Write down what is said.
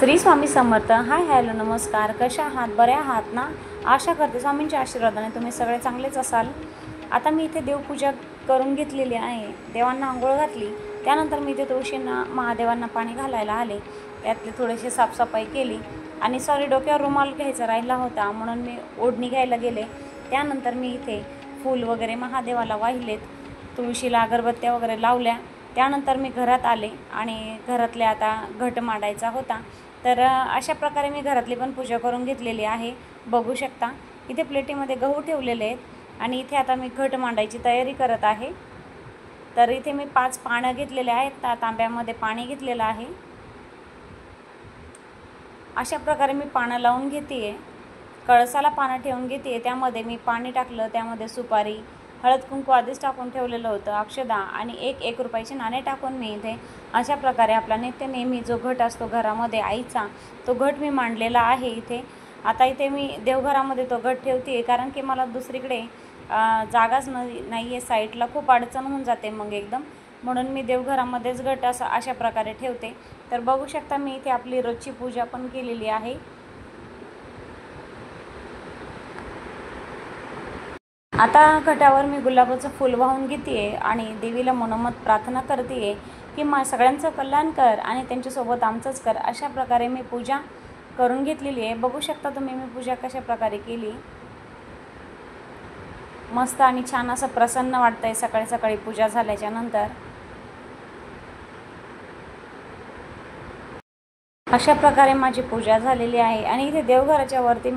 Shri Swami Samarth. Hi hello नमस्कार. कशा आहात? बऱ्या आहात ना? आशा करते स्वामींच्या आशीर्वादाने तुम्ही सगळे चांगलेच असाल. आता मी इथे देवपूजा करून घेतलेली आहे. देवांना आंघोळ घातली. त्यानंतर मी इथे तुळशींना महादेवांना पाणी घालायला आले. त्यातली थोडीशी साफसफाई केली आणि डोक्यावर रुमाल घ्यायचा राहिला होता म्हणून मी ओढणी घ्यायला गेले. त्यानंतर मी इथे फूल वगैरे महादेवाला वाहिलेत, तुळशीला अगरबत्त्या वगैरे लावल्या. त्यानंतर मी घरात आले आणि घरातले आता घट मांडायचा होता. तर अशा प्रकारे मी घरातली पण पूजा करून घेतलेली आहे. बघू शकता इथे प्लेटीमध्ये गहू ठेवलेले आहेत आणि इथे आता मी घट मांडायची तयारी करत आहे. तर इथे मी 5 पानं घेतलेले आहेत. तांब्यामध्ये पाणी घेतलेलं आहे. अशा प्रकारे मी पानं लावून घेते. कळसाला पानं ठेवून घेते. त्यामध्ये मी पाणी टाकलं. त्यामध्ये सुपारी, हळद कुंकू आधीच टाकून ठेवलेलं होतं, अक्षदा आणि 1 रुपयाचे नाणे टाकून मी इथे अशा प्रकारे आपला नित्य नेहमी जो घट असतो घरामध्ये आईचा, तो घट मी मांडलेला आहे इथे. आता इथे मी देवघरामध्ये तो घट ठेवते कारण की मला दुसरीकडे जागाच नाही आहे. साईडला खूप अडचण होऊन जाते मग एकदम, म्हणून मी देवघरामध्येच घट अशा प्रकारे ठेवते. तर बघू शकता मी इथे आपली रोजची पूजा पण केलेली आहे. आता घटावर मी गुलाबाचं फूल वाहून घेते आणि देवीला मनोमत प्रार्थना करते की सगळ्यांचं कल्याण कर आणि त्यांच्यासोबत आमचंच कर. अशा प्रकारे मी पूजा करून घेतलेली आहे. बघू शकता तुम्ही मी पूजा कशा प्रकारे केली. मस्त आणि छान असं प्रसन्न वाटतंय सकाळी सकाळी पूजा झाल्याच्या नंतर. अशा प्रकारे माझी पूजा झालेली आहे आणि इथे देवघराच्या वरती